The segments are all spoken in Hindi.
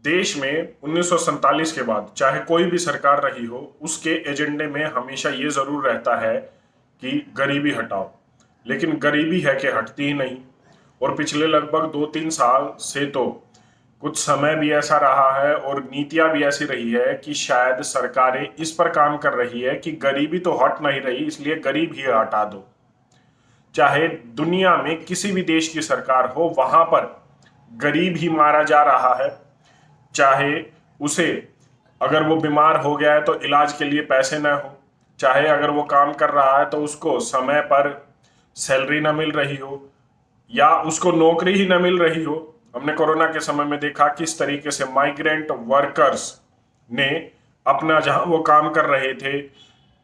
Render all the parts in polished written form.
देश में 1947 के बाद चाहे कोई भी सरकार रही हो, उसके एजेंडे में हमेशा ये जरूर रहता है कि गरीबी हटाओ। लेकिन गरीबी है कि हटती ही नहीं। और पिछले लगभग 2-3 साल से तो कुछ समय भी ऐसा रहा है और नीतियां भी ऐसी रही है कि शायद सरकारें इस पर काम कर रही है कि गरीबी तो हट नहीं रही, इसलिए गरीब ही हटा दो। चाहे दुनिया में किसी भी देश की सरकार हो, वहां पर गरीब ही मारा जा रहा है। चाहे उसे, अगर वो बीमार हो गया है तो इलाज के लिए पैसे ना हो, चाहे अगर वो काम कर रहा है तो उसको समय पर सैलरी ना मिल रही हो, या उसको नौकरी ही ना मिल रही हो। हमने कोरोना के समय में देखा किस तरीके से माइग्रेंट वर्कर्स ने अपना, जहां वो काम कर रहे थे,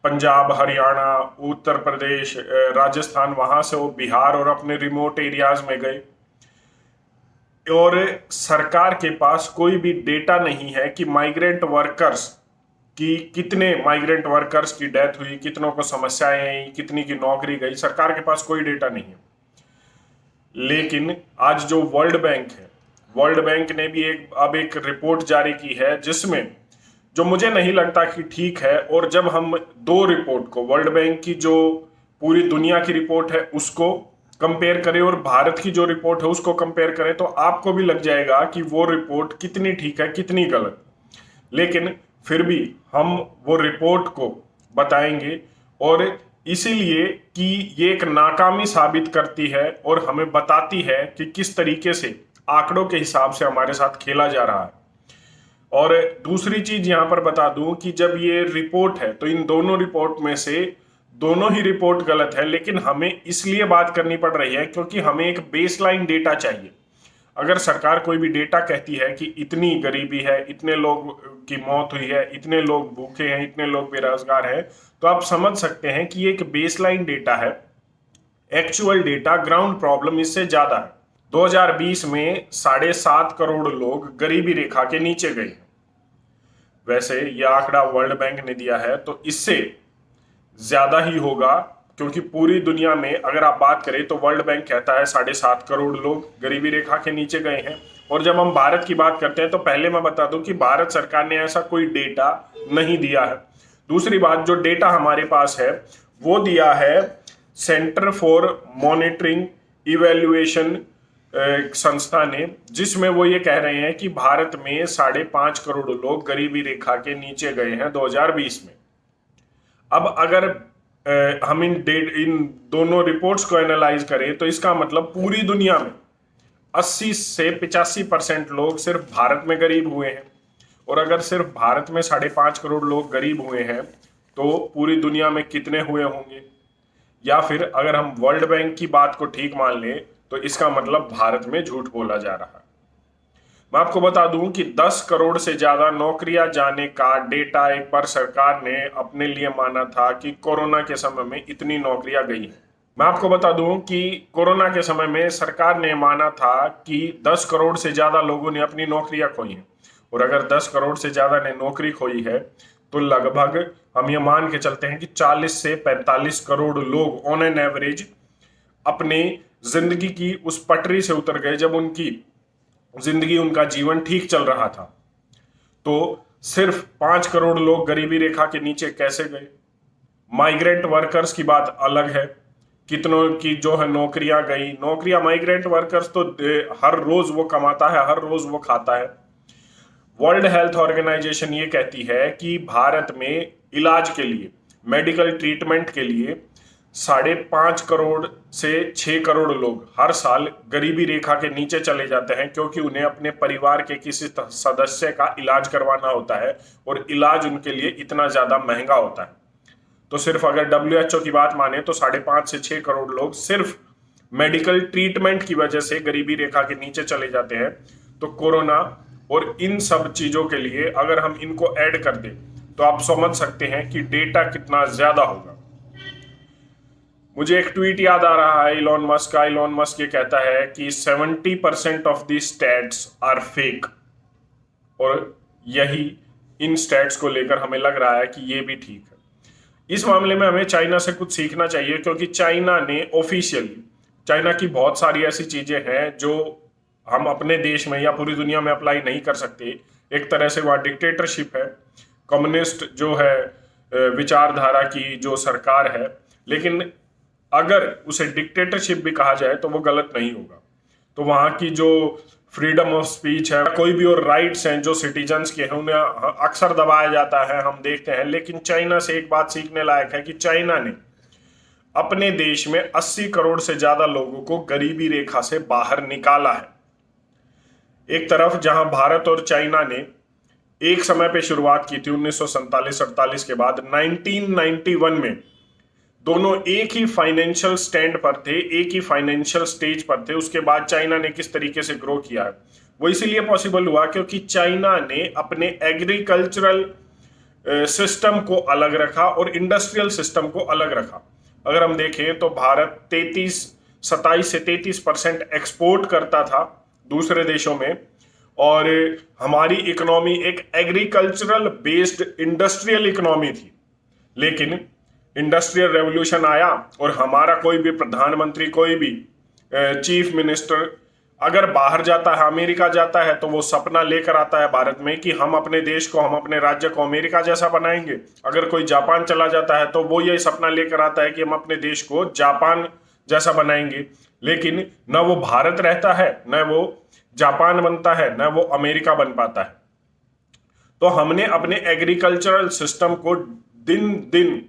पंजाब, हरियाणा, उत्तर प्रदेश, राजस्थान, वहां से वो बिहार और अपने रिमोट एरियाज में गए। और सरकार के पास कोई भी डेटा नहीं है कि माइग्रेंट वर्कर्स की, कितने माइग्रेंट वर्कर्स की डेथ हुई, कितनों को समस्याएं आई, कितनी की नौकरी गई। सरकार के पास कोई डेटा नहीं है। लेकिन आज जो वर्ल्ड बैंक है, वर्ल्ड बैंक ने भी अब एक रिपोर्ट जारी की है जिसमें, जो मुझे नहीं लगता कि ठीक है, और जब हम दो रिपोर्ट को, वर्ल्ड बैंक की जो पूरी दुनिया की रिपोर्ट है उसको कंपेयर करें और भारत की जो रिपोर्ट है उसको कंपेयर करें, तो आपको भी लग जाएगा कि वो रिपोर्ट कितनी ठीक है कितनी गलत। लेकिन फिर भी हम वो रिपोर्ट को बताएंगे, और इसीलिए कि ये एक नाकामी साबित करती है और हमें बताती है कि किस तरीके से आंकड़ों के हिसाब से हमारे साथ खेला जा रहा है। और दूसरी चीज यहां पर बता दूं कि जब ये रिपोर्ट है तो इन दोनों रिपोर्ट में से दोनों ही रिपोर्ट गलत है, लेकिन हमें इसलिए बात करनी पड़ रही है क्योंकि हमें एक बेसलाइन डेटा चाहिए। अगर सरकार कोई भी डेटा कहती है कि इतनी गरीबी है, इतने लोग की मौत हुई है, इतने लोग भूखे हैं, इतने लोग बेरोजगार हैं, तो आप समझ सकते हैं कि ये एक बेसलाइन डेटा है। एक्चुअल डेटा, ग्राउंड प्रॉब्लम इससे ज्यादा है। 2020 में 7.5 करोड़ लोग गरीबी रेखा के नीचे गए। वैसे यह आंकड़ा वर्ल्ड बैंक ने दिया है तो इससे ज्यादा ही होगा, क्योंकि पूरी दुनिया में अगर आप बात करें तो वर्ल्ड बैंक कहता है 7.5 करोड़ लोग गरीबी रेखा के नीचे गए हैं। और जब हम भारत की बात करते हैं तो पहले मैं बता दूं कि भारत सरकार ने ऐसा कोई डेटा नहीं दिया है। दूसरी बात, जो डेटा हमारे पास है वो दिया है सेंटर फॉर मॉनिटरिंग इवेल्युएशन संस्था ने, जिसमें वो ये कह रहे हैं कि भारत में 5.5 करोड़ लोग गरीबी रेखा के नीचे गए हैं 2020 में। अब अगर हम इन दोनों रिपोर्ट्स को एनालाइज करें तो इसका मतलब पूरी दुनिया में 80 से 85% लोग सिर्फ भारत में गरीब हुए हैं। और अगर सिर्फ भारत में 5.5 करोड़ लोग गरीब हुए हैं तो पूरी दुनिया में कितने हुए होंगे? या फिर अगर हम वर्ल्ड बैंक की बात को ठीक मान लें तो इसका मतलब भारत में झूठ बोला जा रहा है। मैं आपको बता दूं कि 10 करोड़ से ज्यादा नौकरियां जाने का डेटा एक बार सरकार ने अपने लिए माना था कि कोरोना के समय में इतनी नौकरियां गई हैं। मैं आपको बता दूं कि कोरोना के समय में सरकार ने माना था कि 10 करोड़ से ज्यादा लोगों ने अपनी नौकरियां खोई हैं। और अगर 10 करोड़ से ज्यादा ने नौकरी खोई है तो लगभग हम ये मान के चलते हैं कि 40 से 45 करोड़ लोग ऑन एन एवरेज अपनी जिंदगी की उस पटरी से उतर गए जब उनकी जिंदगी, उनका जीवन ठीक चल रहा था। तो सिर्फ 5 करोड़ लोग गरीबी रेखा के नीचे कैसे गए? माइग्रेंट वर्कर्स की बात अलग है, कितनों की जो है नौकरियां गई। नौकरियां, माइग्रेंट वर्कर्स तो हर रोज वो कमाता है, हर रोज वो खाता है। वर्ल्ड हेल्थ ऑर्गेनाइजेशन ये कहती है कि भारत में इलाज के लिए, मेडिकल ट्रीटमेंट के लिए 5.5 करोड़ से 6 करोड़ लोग हर साल गरीबी रेखा के नीचे चले जाते हैं, क्योंकि उन्हें अपने परिवार के किसी सदस्य का इलाज करवाना होता है और इलाज उनके लिए इतना ज्यादा महंगा होता है। तो सिर्फ अगर WHO की बात माने तो 5.5 से 6 करोड़ लोग सिर्फ मेडिकल ट्रीटमेंट की वजह से गरीबी रेखा के नीचे चले जाते हैं। तो कोरोना और इन सब चीजों के लिए अगर हम इनको ऐड कर दें तो आप समझ सकते हैं कि डेटा कितना ज्यादा होगा। मुझे एक ट्वीट याद आ रहा है इलॉन मस्क का। इलॉन मस्क ये कहता है कि 70% of the stats are fake, और यही इन स्टैट्स को लेकर हमें लग रहा है कि ये भी ठीक है। इस मामले में हमें चाइना से कुछ सीखना चाहिए, क्योंकि चाइना ने ऑफिशियली, चाइना की बहुत सारी ऐसी चीजें हैं जो हम अपने देश में या पूरी दुनिया में अप्लाई नहीं कर सकते। एक तरह से वहाँ डिक्टेटरशिप है, कम्युनिस्ट जो है विचारधारा की जो सरकार है, लेकिन अगर उसे डिक्टेटरशिप भी कहा जाए तो वो गलत नहीं होगा। तो वहाँ की जो फ्रीडम ऑफ स्पीच है, कोई भी और राइट्स हैं जो सिटीजन्स के हैं, उन्हें अक्सर दबाया जाता है, हम देखते हैं। लेकिन चाइना से एक बात सीखने लायक है कि चाइना ने अपने देश में 80 करोड़ से ज्यादा लोगों को गरीबी रेखा से बाहर निकाला है। एक तरफ जहां भारत और चाइना ने एक समय पे शुरुआत की थी 1947-48 के बाद, 1991 में दोनों एक ही फाइनेंशियल स्टैंड पर थे, एक ही फाइनेंशियल स्टेज पर थे। उसके बाद चाइना ने किस तरीके से ग्रो किया है वो इसीलिए पॉसिबल हुआ क्योंकि चाइना ने अपने एग्रीकल्चरल सिस्टम को अलग रखा और इंडस्ट्रियल सिस्टम को अलग रखा। अगर हम देखें तो भारत 27 से 33% एक्सपोर्ट करता था दूसरे देशों में, और हमारी इकोनॉमी एक एग्रीकल्चरल बेस्ड इंडस्ट्रियल इकोनॉमी थी। लेकिन इंडस्ट्रियल रेवोल्यूशन आया और हमारा कोई भी प्रधानमंत्री, कोई भी चीफ मिनिस्टर अगर बाहर जाता है, अमेरिका जाता है, तो वो सपना लेकर आता है भारत में कि हम अपने देश को, हम अपने राज्य को अमेरिका जैसा बनाएंगे। अगर कोई जापान चला जाता है तो वो यही सपना लेकर आता है कि हम अपने देश को जापान जैसा बनाएंगे। लेकिन न वो भारत रहता है, न वो जापान बनता है, न वो अमेरिका बन पाता है। तो हमने अपने एग्रीकल्चरल सिस्टम को दिन दिन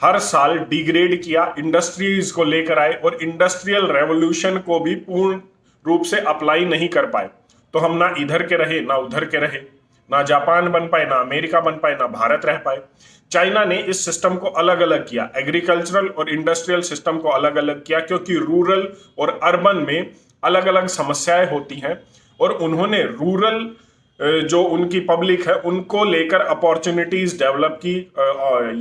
हर साल डिग्रेड किया, इंडस्ट्रीज को लेकर आए और इंडस्ट्रियल रेवोल्यूशन को भी पूर्ण रूप से अप्लाई नहीं कर पाए। तो हम ना इधर के रहे ना उधर के रहे, ना जापान बन पाए, ना अमेरिका बन पाए, ना भारत रह पाए। चाइना ने इस सिस्टम को अलग अलग किया, एग्रीकल्चरल और इंडस्ट्रियल सिस्टम को अलग अलग किया, क्योंकि रूरल और अर्बन में अलग अलग समस्याएं होती हैं। और उन्होंने रूरल जो उनकी पब्लिक है उनको लेकर अपॉर्चुनिटीज डेवलप की।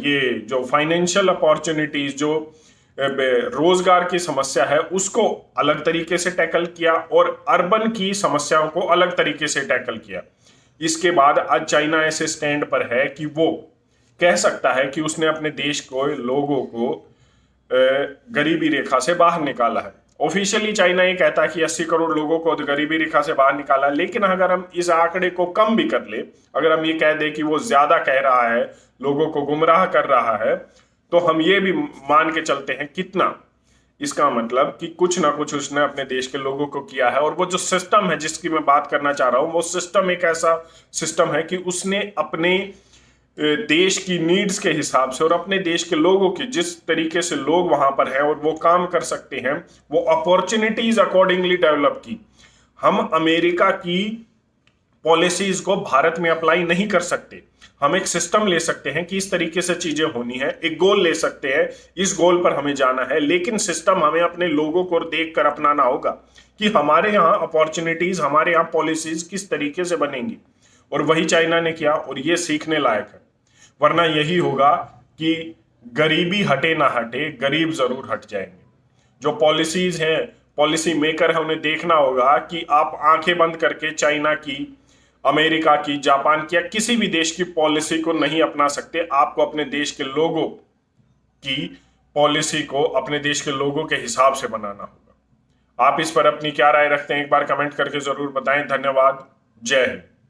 ये जो फाइनेंशियल अपॉर्चुनिटीज, जो रोजगार की समस्या है, उसको अलग तरीके से टैकल किया और अर्बन की समस्याओं को अलग तरीके से टैकल किया। इसके बाद आज चाइना ऐसे स्टैंड पर है कि वो कह सकता है कि उसने अपने देश को, लोगों को गरीबी रेखा से बाहर निकाला है। ऑफिशियली चाइना ये कहता है कि 80 करोड़ लोगों को गरीबी रेखा से बाहर निकाला, लेकिन अगर हम इस आंकड़े को कम भी कर ले, अगर हम ये कह दें कि वो ज्यादा कह रहा है, लोगों को गुमराह कर रहा है, तो हम ये भी मान के चलते हैं कितना, इसका मतलब कि कुछ ना कुछ उसने अपने देश के लोगों को किया है। और वो जो सिस्टम है जिसकी मैं बात करना चाह रहा हूं, वो सिस्टम एक ऐसा सिस्टम है कि उसने अपने देश की नीड्स के हिसाब से और अपने देश के लोगों की, जिस तरीके से लोग वहां पर हैं और वो काम कर सकते हैं, वो अपॉर्चुनिटीज अकॉर्डिंगली डेवलप की। हम अमेरिका की पॉलिसीज को भारत में अप्लाई नहीं कर सकते। हम एक सिस्टम ले सकते हैं कि इस तरीके से चीजें होनी है, एक गोल ले सकते हैं, इस गोल पर हमें जाना है, लेकिन सिस्टम हमें अपने लोगों को देखकर अपनाना होगा कि हमारे यहाँ अपॉर्चुनिटीज, हमारे यहाँ पॉलिसीज किस तरीके से बनेंगी। और वही चाइना ने किया और ये सीखने लायक है। वरना यही होगा कि गरीबी हटे ना हटे, गरीब जरूर हट जाएंगे। जो पॉलिसीज हैं, पॉलिसी मेकर है, उन्हें देखना होगा कि आप आंखें बंद करके चाइना की, अमेरिका की, जापान की या किसी भी देश की पॉलिसी को नहीं अपना सकते। आपको अपने देश के लोगों की पॉलिसी को अपने देश के लोगों के हिसाब से बनाना होगा। आप इस पर अपनी क्या राय रखते हैं, एक बार कमेंट करके जरूर बताएं। धन्यवाद। जय हिंद।